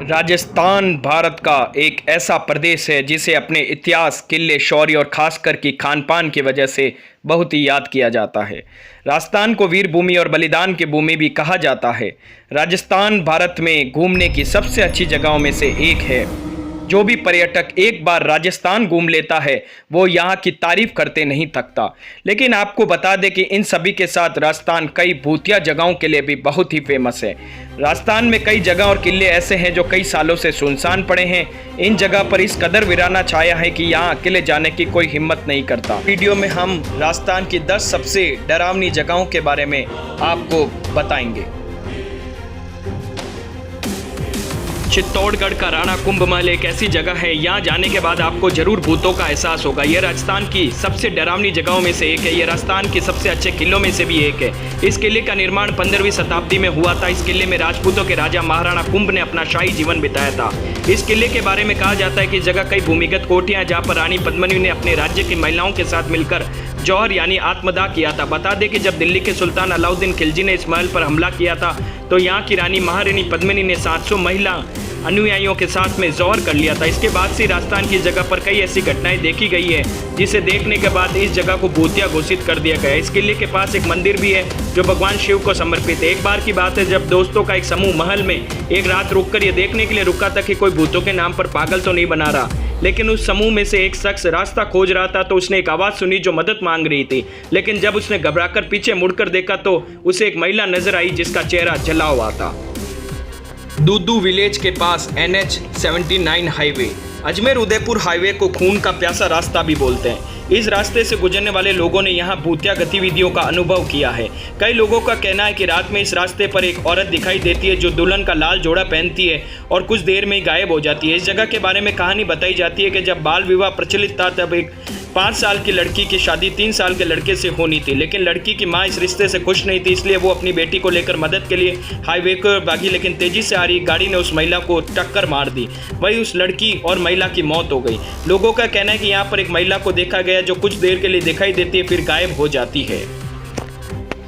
राजस्थान भारत का एक ऐसा प्रदेश है जिसे अपने इतिहास, किले, शौर्य और खासकर कि खान-पान की वजह से बहुत ही याद किया जाता है। राजस्थान को वीर भूमि और बलिदान की भूमि भी कहा जाता है। राजस्थान भारत में घूमने की सबसे अच्छी जगहों में से एक है। जो भी पर्यटक एक बार राजस्थान घूम लेता है वो यहाँ की तारीफ करते नहीं थकता। लेकिन आपको बता दें कि इन सभी के साथ राजस्थान कई भूतिया जगहों के लिए भी बहुत ही फेमस है। राजस्थान में कई जगह और किले ऐसे हैं जो कई सालों से सुनसान पड़े हैं। इन जगह पर इस कदर वीराना छाया है कि यहाँ अकेले जाने की कोई हिम्मत नहीं करता। वीडियो में हम राजस्थान की 10 सबसे डरावनी जगहों के बारे में आपको बताएंगे। चित्तौड़गढ़ का राणा कुंभ महल एक ऐसी जगह है, यहाँ जाने के बाद आपको जरूर भूतों का एहसास होगा। यह राजस्थान की सबसे डरावनी जगहों में से एक है। यह राजस्थान के सबसे अच्छे किलों में से भी एक है। इस किले का निर्माण 15वीं शताब्दी में हुआ था। इस किले में राजपूतों के राजा महाराणा कुंभ ने अपना शाही जीवन बिताया था। इस किले के बारे में कहा जाता है कि इस जगह कई भूमिगत कोठियां, जहाँ पर रानी पद्मिनी ने अपने राज्य की महिलाओं के साथ मिलकर जौहर यानी आत्मदाह किया था। बता दें कि जब दिल्ली के सुल्तान अलाउद्दीन खिलजी ने इस महल पर हमला किया था तो यहाँ की रानी महारानी पद्मिनी ने 700 महिला अनुयायियों के साथ में जौहर कर लिया था। इसके बाद से राजस्थान की जगह पर कई ऐसी घटनाएं देखी गई है जिसे देखने के बाद इस जगह को भूतिया घोषित कर दिया गया है। इस किले के पास एक मंदिर भी है जो भगवान शिव को समर्पित है। एक बार की बात है जब दोस्तों का एक समूह महल में एक रात रुककर ये देखने के लिए रुका था कि कोई भूतों के नाम पर पागल तो नहीं बना रहा। लेकिन उस समूह में से एक शख्स रास्ता खोज रहा था तो उसने एक आवाज़ सुनी जो मदद मांग रही थी। लेकिन जब उसने घबराकर पीछे मुड़कर देखा तो उसे एक महिला नजर आई जिसका चेहरा जला हुआ था। दूदू विलेज के पास NH 79 highway, Ajmer Udaipur highway को खून का प्यासा रास्ता भी बोलते हैं। इस रास्ते से गुजरने वाले लोगों ने यहाँ भूतिया गतिविधियों का अनुभव किया है। कई लोगों का कहना है कि रात में इस रास्ते पर एक औरत दिखाई देती है जो दुल्हन का लाल जोड़ा पहनती है और कुछ देर में ही गायब हो जाती है। इस जगह के बारे में कहानी बताई जाती है कि जब बाल विवाह प्रचलित था तब एक 5 साल की लड़की की शादी 3 साल के लड़के से होनी थी। लेकिन लड़की की माँ इस रिश्ते से खुश नहीं थी, इसलिए वो अपनी बेटी को लेकर मदद के लिए हाईवे पर भागी। लेकिन तेजी से आ रही गाड़ी ने उस महिला को टक्कर मार दी। वही उस लड़की और महिला की मौत हो गई। लोगों का कहना है कि यहाँ पर एक महिला को देखा गया जो कुछ देर के लिए दिखाई देती है फिर गायब हो जाती है।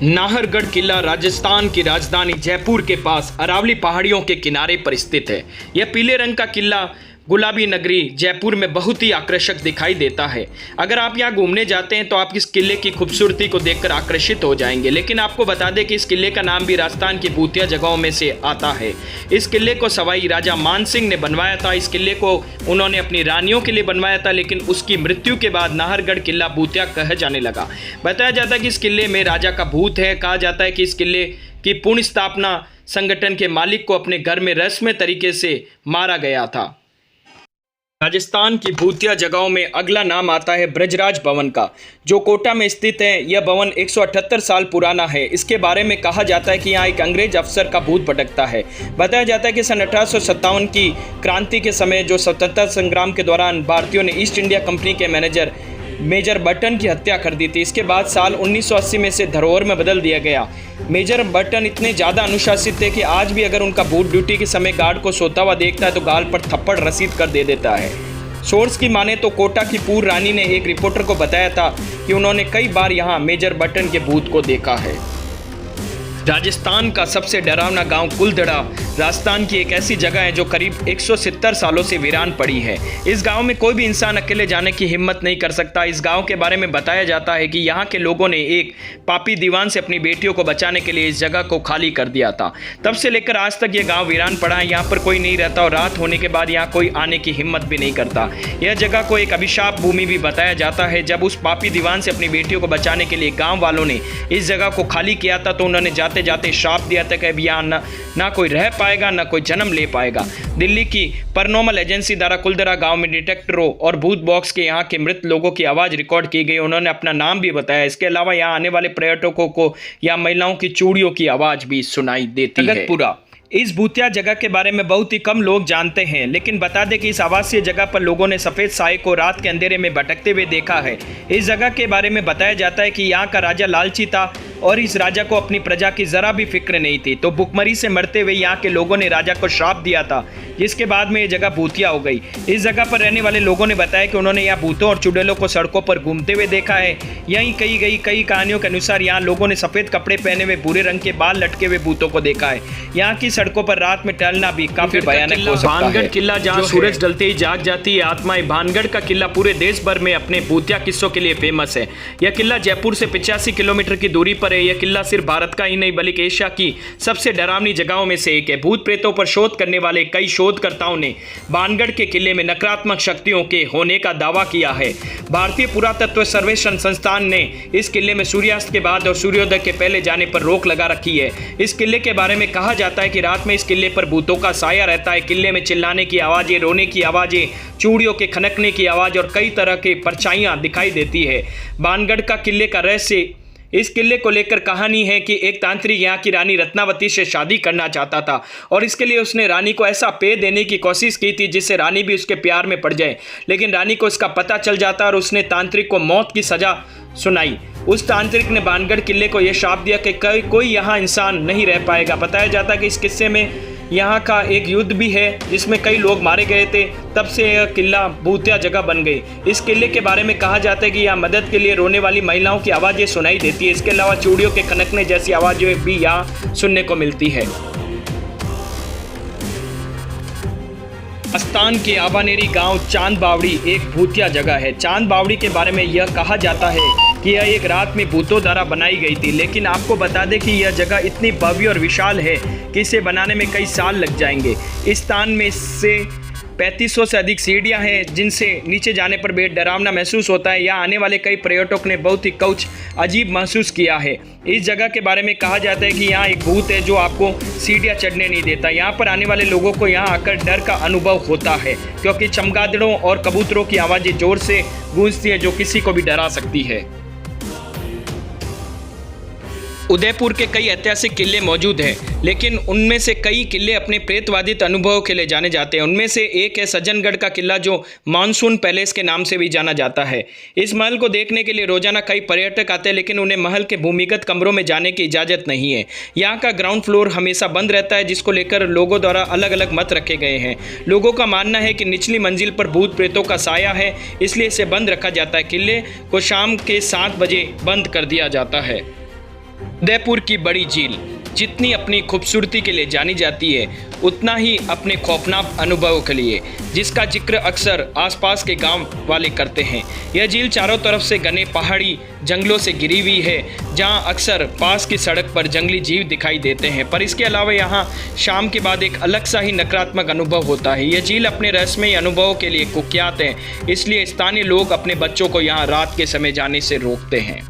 नाहरगढ़ किला राजस्थान की राजधानी जयपुर के पास अरावली पहाड़ियों के किनारे पर स्थित है। यह पीले रंग का किला गुलाबी नगरी जयपुर में बहुत ही आकर्षक दिखाई देता है। अगर आप यहाँ घूमने जाते हैं तो आप इस किले की खूबसूरती को देखकर आकर्षित हो जाएंगे। लेकिन आपको बता दें कि इस किले का नाम भी राजस्थान की भूतिया जगहों में से आता है। इस किले को सवाई राजा मानसिंह ने बनवाया था। इस किले को उन्होंने अपनी रानियों के लिए बनवाया था, लेकिन उसकी मृत्यु के बाद नाहरगढ़ किला भूतिया कहा जाने लगा। बताया जाता है कि इस किले में राजा का भूत है। कहा जाता है कि इस किले की पुण्य स्थापना संगठन के मालिक को अपने घर में रस्मी तरीके से मारा गया था। राजस्थान की भूतिया जगहों में अगला नाम आता है ब्रजराज भवन का, जो कोटा में स्थित है। यह भवन 178 साल पुराना है। इसके बारे में कहा जाता है कि यहाँ एक अंग्रेज अफसर का भूत भटकता है। बताया जाता है कि सन 1857 की क्रांति के समय जो स्वतंत्रता संग्राम के दौरान भारतीयों ने ईस्ट इंडिया कंपनी के मैनेजर मेजर बर्टन की हत्या कर दी थी। इसके बाद साल 1980 में से धरोहर में बदल दिया गया। मेजर बर्टन इतने ज़्यादा अनुशासित थे कि आज भी अगर उनका बूट ड्यूटी के समय गार्ड को सोता हुआ देखता है तो गाल पर थप्पड़ रसीद कर दे देता है। सोर्स की माने तो कोटा की पूर्व रानी ने एक रिपोर्टर को बताया था कि उन्होंने कई बार यहाँ मेजर बर्टन के भूत को देखा है। राजस्थान का सबसे डरावना गांव कुलधड़ा राजस्थान की एक ऐसी जगह है जो करीब 170 सालों से वीरान पड़ी है। इस गांव में कोई भी इंसान अकेले जाने की हिम्मत नहीं कर सकता। इस गांव के बारे में बताया जाता है कि यहाँ के लोगों ने एक पापी दीवान से अपनी बेटियों को बचाने के लिए इस जगह को खाली कर दिया था। तब से लेकर आज तक ये गाँव वीरान पड़ा है। यहाँ पर कोई नहीं रहता और रात होने के बाद यहाँ कोई आने की हिम्मत भी नहीं करता। यह जगह को एक अभिशाप भूमि भी बताया जाता है। जब उस पापी दीवान से अपनी बेटियों को बचाने के लिए गाँव वालों ने इस जगह को खाली किया था तो उन्होंने जाते जाते श्राप दिया था कि अब यहाँ ना कोई रह पाएगा ना कोई जन्म ले पाएगा। दिल्ली की पैरानॉर्मल एजेंसी द्वारा कुलधड़ा गांव में डिटेक्टरों और भूत बॉक्स के यहाँ के मृत लोगों की आवाज़ रिकॉर्ड की गई। उन्होंने अपना नाम भी बताया। इसके अलावा यहाँ आने वाले पर्यटकों को या महिलाओं की चूड़ियों की आवाज़ भी सुनाई देती है। पूरा इस भूतिया जगह के बारे में बहुत ही कम लोग जानते हैं, लेकिन बता दें कि इस आवासीय जगह पर लोगों ने सफ़ेद साए को रात के अंधेरे में भटकते हुए देखा है। इस जगह के बारे में बताया जाता है कि यहाँ का राजा लालची था। और इस राजा को अपनी प्रजा की जरा भी फिक्र नहीं थी। तो भुखमरी से मरते हुए यहाँ के लोगों ने राजा को श्राप दिया था, जिसके बाद में ये जगह भूतिया हो गई। इस जगह पर रहने वाले लोगों ने बताया कि उन्होंने यहाँ भूतों और चुड़ैलों को सड़कों पर घूमते हुए देखा है। यहीं कई कहानियों के अनुसार यहाँ लोगों ने सफेद कपड़े पहने हुए भूरे रंग के बाल लटके हुए भूतों को देखा है। यहाँ की सड़कों पर रात में टहलना भी काफी भयानक हो सकता है। भानगढ़ किला जहाँ सूरज ढलते ही जाग जाती है आत्माएं। भानगढ़ का किला पूरे देश भर में अपने भूतिया किस्सों के लिए फेमस है। यह किला जयपुर से 85 किलोमीटर की दूरी पर है। यह किला सिर्फ भारत का ही नहीं बल्कि एशिया की सबसे डरावनी जगहों में से एक है। भूत प्रेतों पर शोध करने वाले कई शोधकर्ताओं ने भानगढ़ के किले में नकारात्मक शक्तियों के होने का दावा किया है। भारतीय पुरातत्व सर्वेक्षण संस्थान ने इस किले में सूर्यास्त के बाद और सूर्योदय के पहले जाने पर रोक लगा रखी है। इस किले के बारे में कहा जाता है कि रात में इस किले पर भूतों का साया रहता है। किले में चिल्लाने की आवाजें, रोने की आवाजें, चूड़ियों के खनकने की आवाज और कई तरह की परछाइयां दिखाई देती है। भानगढ़ का किले का रहस्य, इस किले को लेकर कहानी है कि एक तांत्रिक यहाँ की रानी रत्नावती से शादी करना चाहता था और इसके लिए उसने रानी को ऐसा पेय देने की कोशिश की थी जिससे रानी भी उसके प्यार में पड़ जाए। लेकिन रानी को इसका पता चल जाता और उसने तांत्रिक को मौत की सजा सुनाई। उस तांत्रिक ने भानगढ़ किले को यह शाप दिया कि कोई यहाँ इंसान नहीं रह पाएगा। बताया जाता है कि इस किस्से में यहाँ का एक युद्ध भी है जिसमें कई लोग मारे गए थे। तब से यह किला भूतिया जगह बन गई। इस किले के बारे में कहा जाता है कि यहाँ मदद के लिए रोने वाली महिलाओं की आवाज़ें सुनाई देती है। इसके अलावा चूड़ियों के खनकने जैसी आवाज़ें भी यहाँ सुनने को मिलती है। राजस्थान के आबानेरी गांव चांद बावड़ी एक भूतिया जगह है। चांद बावड़ी के बारे में यह कहा जाता है कि यह एक रात में भूतों द्वारा बनाई गई थी। लेकिन आपको बता दें कि यह जगह इतनी भव्य और विशाल है कि इसे बनाने में कई साल लग जाएंगे। इस स्थान में से 3500 से अधिक सीढ़ियां हैं जिनसे नीचे जाने पर बेहद डरावना महसूस होता है। यहाँ आने वाले कई पर्यटकों ने बहुत ही कुछ अजीब महसूस किया है। इस जगह के बारे में कहा जाता है कि यहाँ एक भूत है जो आपको सीढ़ियाँ चढ़ने नहीं देता। यहाँ पर आने वाले लोगों को यहाँ आकर डर का अनुभव होता है क्योंकि चमगादड़ों और कबूतरों की आवाज़ें जोर से गूंजती है जो किसी को भी डरा सकती है। उदयपुर के कई ऐतिहासिक किले मौजूद हैं, लेकिन उनमें से कई किले अपने प्रेतवादित अनुभवों के लिए जाने जाते हैं। उनमें से एक है सज्जनगढ़ का किला जो मानसून पैलेस के नाम से भी जाना जाता है। इस महल को देखने के लिए रोजाना कई पर्यटक आते हैं, लेकिन उन्हें महल के भूमिगत कमरों में जाने की इजाज़त नहीं है। यहाँ का ग्राउंड फ्लोर हमेशा बंद रहता है, जिसको लेकर लोगों द्वारा अलग अलग मत रखे गए हैं। लोगों का मानना है कि निचली मंजिल पर भूत प्रेतों का साया है, इसलिए इसे बंद रखा जाता है। किले को शाम के 7 बजे बंद कर दिया जाता है। उदयपुर की बड़ी झील जितनी अपनी खूबसूरती के लिए जानी जाती है, उतना ही अपने खौफनाक अनुभवों के लिए, जिसका जिक्र अक्सर आसपास के गांव वाले करते हैं। यह झील चारों तरफ से घने पहाड़ी जंगलों से घिरी हुई है, जहां अक्सर पास की सड़क पर जंगली जीव दिखाई देते हैं। पर इसके अलावा यहां शाम के बाद एक अलग सा ही नकारात्मक अनुभव होता है। यह झील अपने रहस्यमय अनुभवों के लिए कुख्यात है, इसलिए स्थानीय लोग अपने बच्चों को यहाँ रात के समय जाने से रोकते हैं।